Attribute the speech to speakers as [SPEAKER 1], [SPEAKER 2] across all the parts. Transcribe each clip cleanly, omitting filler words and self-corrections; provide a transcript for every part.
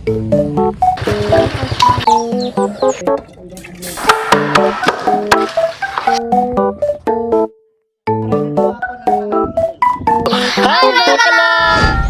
[SPEAKER 1] Hi mga kalab!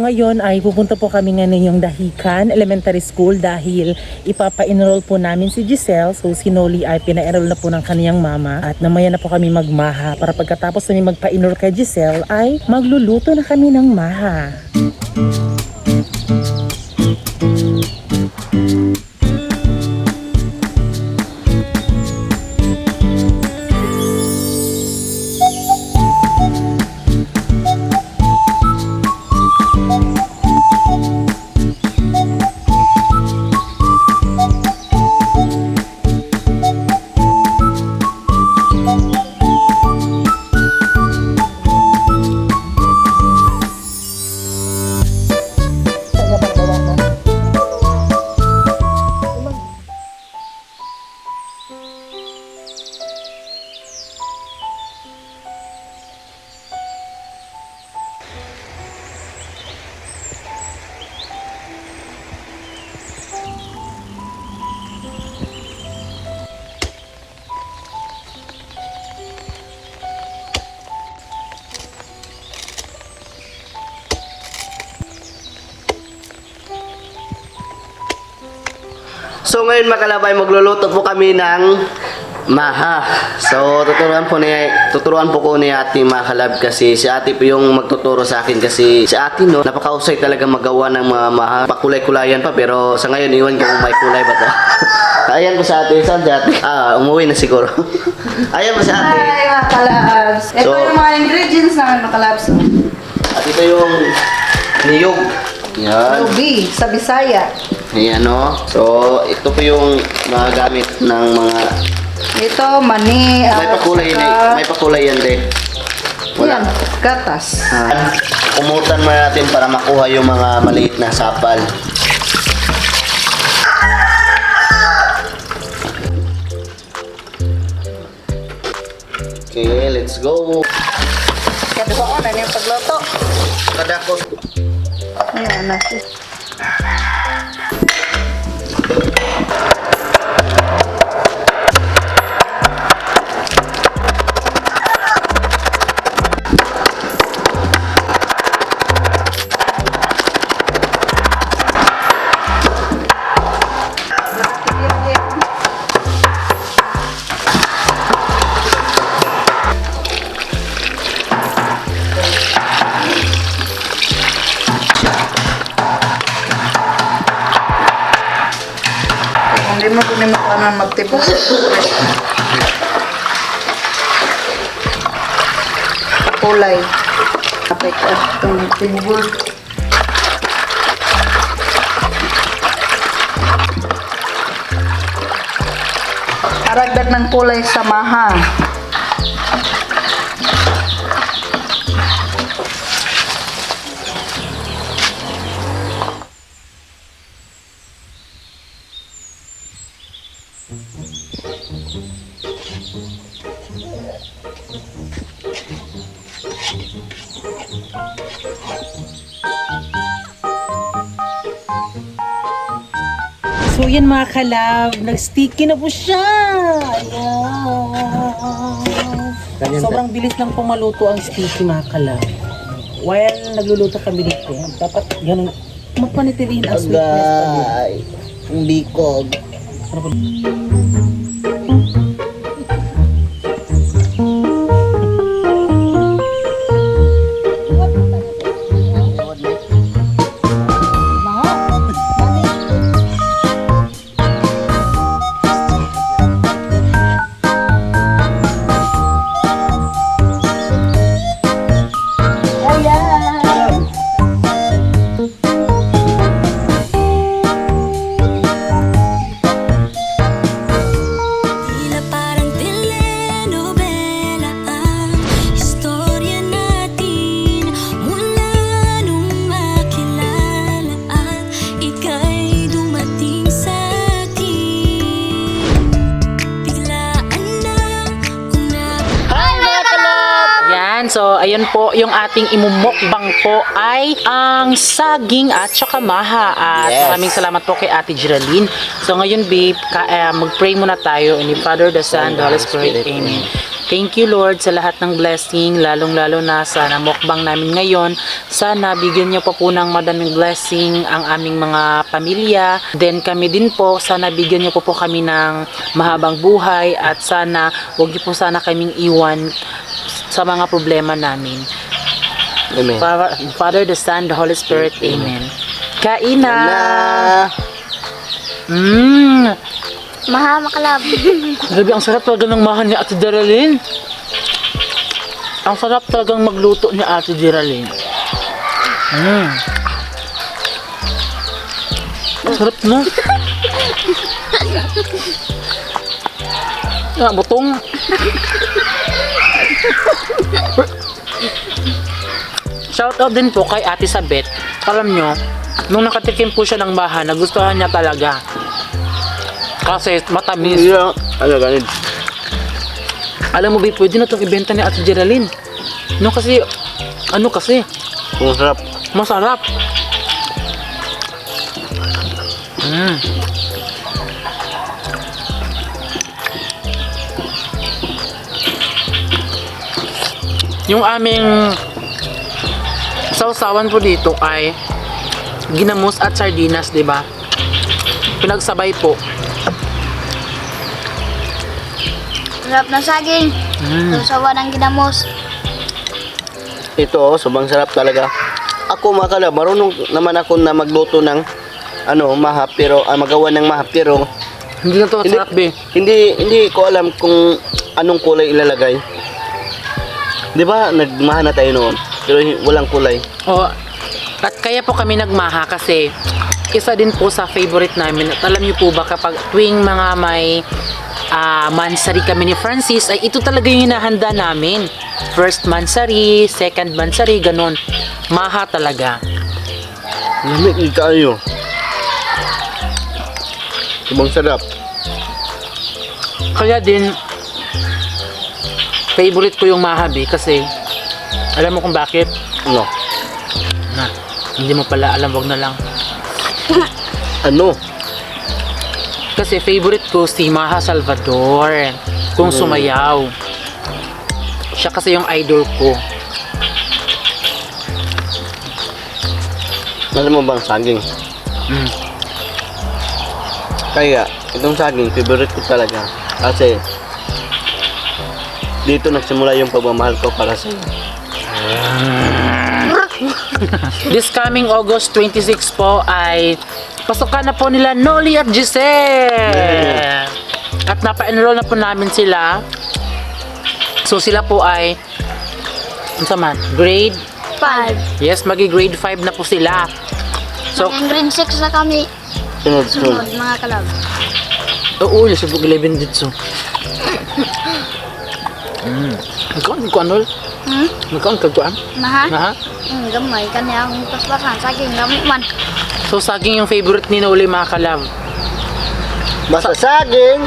[SPEAKER 2] Ngayon ay pupunta po kami ngayon yung Dahican Elementary School dahil ipapa-enroll po namin si Giselle. So si Noli ay pina-enroll na po ng kaniyang mama at namaya na po kami magmaha para pagkatapos namin magpa-enroll kay Giselle ay magluluto na kami ng maha.
[SPEAKER 1] So ngayon mga kalab ay magluluto po kami ng maha. So tuturuan po ko ni Ate mga kalab kasi si Ate po yung magtuturo sa akin kasi si Ate no napakausay talaga magawa ng mga maha. Pakulay-kulayan pa pero sa ngayon iwan ko kung may kulay ba to. Ayan po sa Ate. Saan si Ate? Umuwi na siguro. Ayan po sa Ate.
[SPEAKER 3] Hi mga kalabs. Ito yung mga ingredients namin mga kalabs.
[SPEAKER 1] At ito yung niyog. Yan.
[SPEAKER 3] Lubi sa Bisaya.
[SPEAKER 1] Ayan o. So, ito po yung mga gamit ng mga...
[SPEAKER 3] Ito, mani.
[SPEAKER 1] May pakulay yan eh. May pakulay yan din.
[SPEAKER 3] Yan, gatas.
[SPEAKER 1] Umutan mo natin para makuha yung mga maliit na sapal. Okay, let's go.
[SPEAKER 3] Kasi ko na yung pagluto.
[SPEAKER 1] Kadakos.
[SPEAKER 3] Ayan, nasis. mo kung mo kanan magtibok. Kulay. Kapit itong tinibol. Aragdag ng kulay sa maha.
[SPEAKER 2] So yan mga kalab, nag-sticky na po siya. Ayan. Sobrang bilis lang po maluto ang sticky mga kalab. While nagluluto kami dito, dapat ganun mapanitilihin ang sweetness pa din.
[SPEAKER 1] Agay. Ang bikog.
[SPEAKER 2] Ano po?
[SPEAKER 4] Tila parang telenovela ang istorya natin mula nung makilala at ika'y dumating sa akin. Biglaan lang kung
[SPEAKER 1] Hi mga kalab!
[SPEAKER 2] Yan, so ayun po, yung ating imumukbang po ay ang saging at saka maha. At
[SPEAKER 1] Yes.
[SPEAKER 2] maraming salamat po kay Ate Geraldine. So ngayon babe, mag-pray muna tayo in the Father, the Son, the Holy Spirit. Amen. Thank you Lord sa lahat ng blessing, lalong-lalo na sa mukbang namin ngayon. Sana bigyan niyo pa po ng madaming blessing ang aming mga pamilya. Then kami din po, sana bigyan niyo po kami ng mahabang buhay at sana wag niyo po sana kaming iwan sa mga problema namin.
[SPEAKER 1] Amen.
[SPEAKER 2] Father, the Son, the Holy Spirit. Amen. Kain na!
[SPEAKER 4] Maha makalab.
[SPEAKER 2] Grabe, ang sarap talaga ng mahan ni Ate Geraldine. Ang sarap talagang magluto ni Ate Geraldine. Ang sarap na. Butong. Shoutout din po kay Ate Sabet. Alam nyo, nung nakatikim po siya ng baha, nagustuhan niya talaga. Kasi matamis.
[SPEAKER 1] Yeah. Ano ganun?
[SPEAKER 2] Alam mo ba, pwede na itong ibenta ni Ate Geraldine. No, kasi,
[SPEAKER 1] Ang sarap.
[SPEAKER 2] masarap. Yung aming sausawan po dito ay ginamos at sardinas, di ba? Pinagsabay po.
[SPEAKER 4] Sarap ng saging. Sawa ng ginamos.
[SPEAKER 1] Ito, sobrang sarap talaga. Ako mga kalab, marunong naman ako na magluto ng maha, pero magawa ng maha, pero
[SPEAKER 2] Hindi na to sarap, be.
[SPEAKER 1] hindi ko alam kung anong kulay ilalagay. 'Di ba? Nagmaha na tayo noon, pero walang kulay.
[SPEAKER 2] O, at kaya po kami nagmaha kasi isa din po sa favorite namin. At alam niyo po ba kapag tuwing mga may mansari kami ni Francis, ay ito talaga yung hinahanda namin. First mansari, second mansari, ganun. Maha talaga.
[SPEAKER 1] Lamig kayo. Sobrang sarap.
[SPEAKER 2] Kaya din, favorite ko yung mahabi kasi alam mo kung bakit?
[SPEAKER 1] No.
[SPEAKER 2] Na, hindi mo pala alam, wag na lang.
[SPEAKER 1] Ano?
[SPEAKER 2] Kasi favorite ko si Maha Salvador kung sumayaw. Siya kasi yung idol ko.
[SPEAKER 1] Alam mo bang saging? Kaya, itong saging, favorite ko talaga. Kasi, dito nagsimula yung pagmamahal ko para sa iyo.
[SPEAKER 2] This coming August 26 po ay Pasukan na po nila Noli at Giselle. At napa-enroll na po namin sila. So sila po ay ano sa man? Grade
[SPEAKER 4] 5.
[SPEAKER 2] Yes, grade 5 na po sila. So,
[SPEAKER 4] Maging grade 6 na kami.
[SPEAKER 1] Sunod.
[SPEAKER 4] Sunod mga kalab.
[SPEAKER 2] oo, subog 11 dito. Nagkaon ko anol? Nagkaon ka ko
[SPEAKER 4] Maha?
[SPEAKER 2] Ha?
[SPEAKER 4] Gamay kanya ang paspasan. Saging gamit man.
[SPEAKER 2] So saging yung favorite ni Noli mga kalab.
[SPEAKER 1] Basta saging,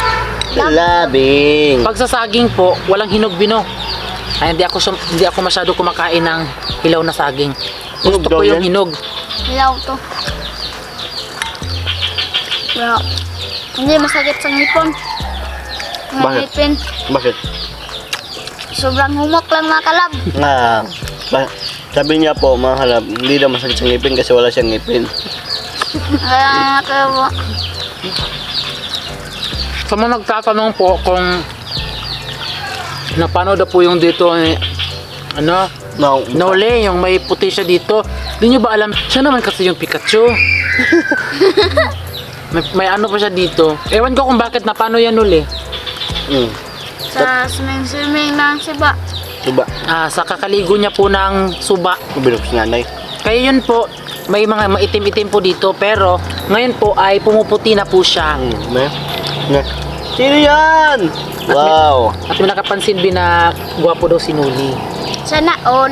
[SPEAKER 1] labing.
[SPEAKER 2] Pag sa saging po, walang hinog-bino. Ay, hindi ako masyado kumakain ng hilaw na saging. Gusto
[SPEAKER 1] Hinog
[SPEAKER 2] ko
[SPEAKER 1] daw
[SPEAKER 2] yung
[SPEAKER 1] yan?
[SPEAKER 2] hinog.
[SPEAKER 4] Hilaw to. Pero, hindi masakit sa ngipon.
[SPEAKER 1] Bakit?
[SPEAKER 4] Ngipin.
[SPEAKER 1] Bakit?
[SPEAKER 4] Sobrang humok lang mga kalab.
[SPEAKER 1] Sabi niya po, mga halab, hindi daw masakit sa ngipin kasi wala siyang ngipin.
[SPEAKER 4] Kaya nga
[SPEAKER 2] Sa mga nagtatanong po kung napanood na po yung dito ano,
[SPEAKER 1] No.
[SPEAKER 2] Noli, yung may puti siya dito. Hindi nyo ba alam, siya naman kasi yung Pikachu. may ano pa siya dito. Ewan ko kung bakit napano yan Noli.
[SPEAKER 4] sa swimming ng siba.
[SPEAKER 1] Diba?
[SPEAKER 2] Sa kakaligo niya po ng suba.
[SPEAKER 1] Bilog si nanay.
[SPEAKER 2] Kaya yun po, may mga maitim-itim po dito pero ngayon po ay pumuputi na po siya.
[SPEAKER 1] Sino yan? Wow.
[SPEAKER 2] At may nakapansin din na gwapo daw si Noli.
[SPEAKER 4] Sana all.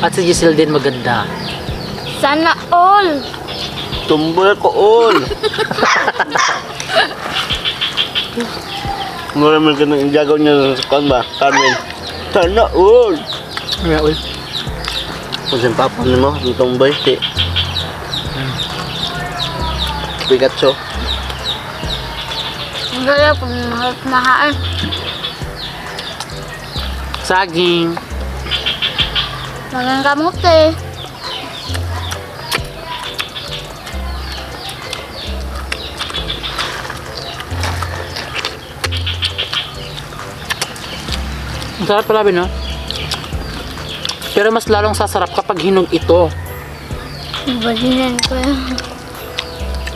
[SPEAKER 2] At si Giselle din maganda.
[SPEAKER 4] Sana all.
[SPEAKER 1] Tumbol ko all. Wala naman ka nang gagaw niya sa kan ba? Carmen. Sana all.
[SPEAKER 2] Yeah, well.
[SPEAKER 1] Kung saan papon mo, ang tumbay. Pikachu.
[SPEAKER 4] Ang gaya kung mahal.
[SPEAKER 2] Saging.
[SPEAKER 4] Magang kamote.
[SPEAKER 2] Ang sarap pala no? Pero mas lalong sasarap kapag hinog ito.
[SPEAKER 4] Balinan ko yan.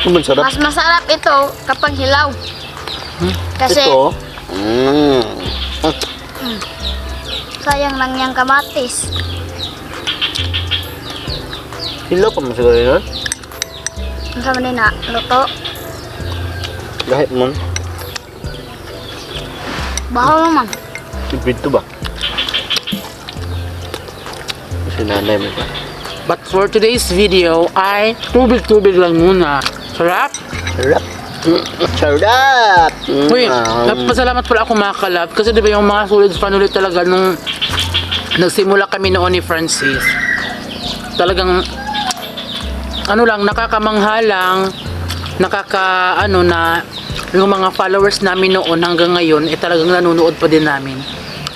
[SPEAKER 1] Ano ba sarap?
[SPEAKER 4] Mas masarap ito kapag hilaw. Kasi
[SPEAKER 1] Ito?
[SPEAKER 4] sayang lang yung kamatis.
[SPEAKER 1] Hilaw pa mo siguro yun?
[SPEAKER 4] Ang sama din na luto.
[SPEAKER 1] Lahit mo.
[SPEAKER 4] Bahaw naman.
[SPEAKER 1] Ibig ba? Kasi nanay mo pa.
[SPEAKER 2] But for today's video ay tubig-tubig lang muna. Sarap!
[SPEAKER 1] Sarap. Sarap!
[SPEAKER 2] Uy, nagpasalamat pala ako mga kalab kasi diba yung mga solid fan ulit talaga nung nagsimula kami noon ni Francis. Talagang ano lang, nakakamangha lang, na yung mga followers namin noon hanggang ngayon talagang nanonood pa din namin.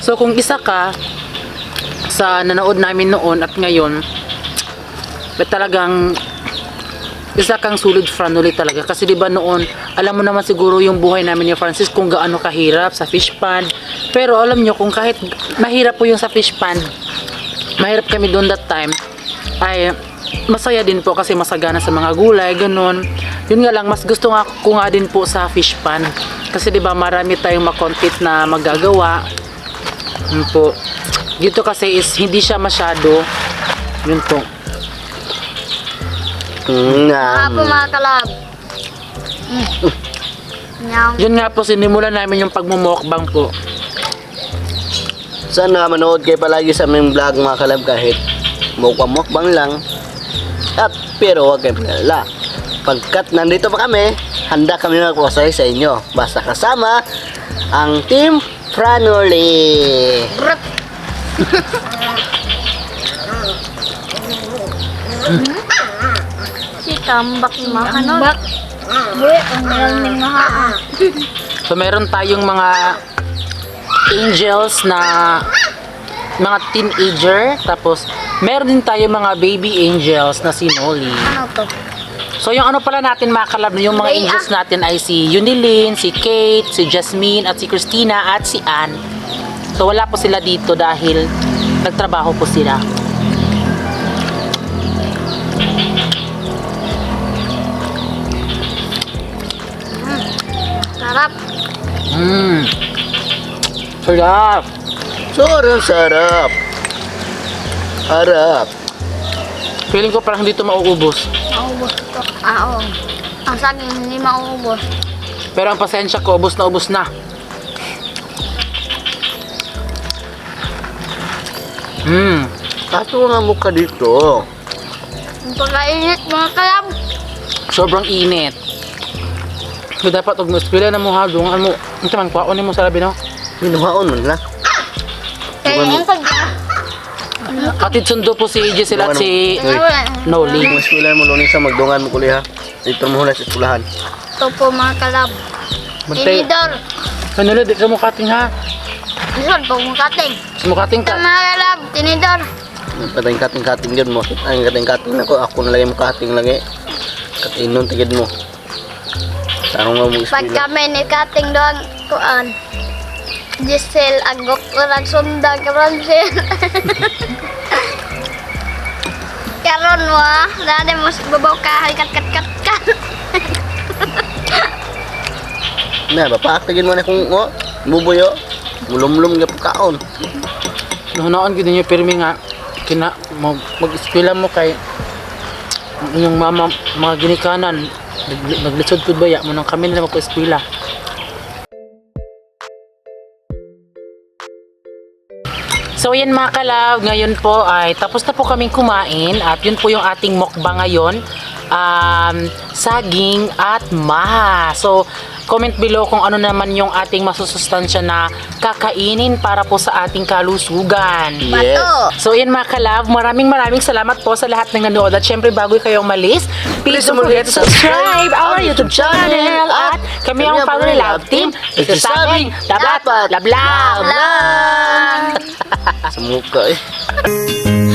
[SPEAKER 2] So kung isa ka sa nanood namin noon at ngayon, talagang isa kang solid fan ulit talaga kasi diba noon alam mo naman siguro yung buhay namin ni Francis kung gaano kahirap sa fish pond, pero alam nyo kung kahit mahirap po yung sa fish pond, mahirap kami doon that time, ay masaya din po kasi masagana sa mga gulay ganun. Yun nga lang, mas gusto ko nga din po sa fish pond kasi diba marami tayong makompete na magagawa. Yun po, dito kasi is hindi siya masyado, yun po.
[SPEAKER 4] Hapo mga kalab. Nyam.
[SPEAKER 2] Yun nga po, sinimulan namin yung pagmumukbang po.
[SPEAKER 1] Sana manood kayo palagi sa aming vlog mga kalab kahit mukbang lang. At pero huwag kayong pinalala. Pagkat nandito pa kami, handa kami magpasay sa inyo. Basta kasama ang Team Franoli.
[SPEAKER 4] Si tambak ni mahanon. Buwi, ang malaming mahaan.
[SPEAKER 2] So meron tayong mga angels na mga teenager, tapos meron din tayong mga baby angels na si Noli.
[SPEAKER 4] Ano to?
[SPEAKER 2] So yung ano pala natin mga kalab, yung mga angels natin ay si Yunilyn, si Kate, si Jasmine, at si Christina, at si Ann. So wala po sila dito dahil nagtrabaho po sila.
[SPEAKER 4] Sarap.
[SPEAKER 2] Sarap.
[SPEAKER 1] Sobrang sarap. Harap.
[SPEAKER 2] Feeling ko parang hindi ito mauubos.
[SPEAKER 4] Maubos ko. Oo. Ang saging hindi maubos.
[SPEAKER 2] Pero ang pasensya ko, ubos na ubos na.
[SPEAKER 1] Kaso nga mukha dito.
[SPEAKER 4] Ang pagkainit mga kalab.
[SPEAKER 2] Sobrang init. So dapat og muspila na mo ha, dungan mo. Unsa man kwaon mo sa labi no?
[SPEAKER 1] Minuhaon man la.
[SPEAKER 4] Kaya yung pagka.
[SPEAKER 2] Atid sundo po si Giselle at si Noli.
[SPEAKER 1] Mas kulan mo lunis sa magdungan mo kuliha. Dito mo hula sa eskwelahan.
[SPEAKER 4] Ito po mga kalab.
[SPEAKER 2] Bantay.
[SPEAKER 4] Tinidor.
[SPEAKER 2] Ano di ka mo kating ha?
[SPEAKER 4] Isan po mga kating.
[SPEAKER 2] Sumukating
[SPEAKER 4] Ito
[SPEAKER 2] ka.
[SPEAKER 4] mga kalab. Tinidor.
[SPEAKER 1] Patay kating-kating yun mo. Ay, kating-kating na ko. Ako na lang yung kating lagi. Katinon tigid mo. Sarong nga mo
[SPEAKER 4] Pag
[SPEAKER 1] eskwela.
[SPEAKER 4] kami ni kating doon, kuan. Giselle, agok ko nagsundag ka Francel. Karon mo ah. Dati mo babaw ka. Kat.
[SPEAKER 1] Na, bapaaktigin mo na kung bubuyo. Mulumlum nga pagkaon.
[SPEAKER 2] Nahunaon gid niyo pirmi nga kina mag-eskwela mo kay yung mama mga ginikanan naglisod pud baya mo nang kami nila magpa-eskwela. So yan mga kalab, ngayon po ay tapos na po kaming kumain at yun po yung ating mukbang ngayon. Saging at maha. So comment below kung ano naman yung ating masusustansya na kakainin para po sa ating kalusugan.
[SPEAKER 1] Yes.
[SPEAKER 2] So yan mga kalab, maraming salamat po sa lahat ng nanood at syempre bago kayo umalis, please don't forget to subscribe our YouTube channel at kami ang Family Love Team. Nagsasabing dapat love.
[SPEAKER 1] Sa mukha eh.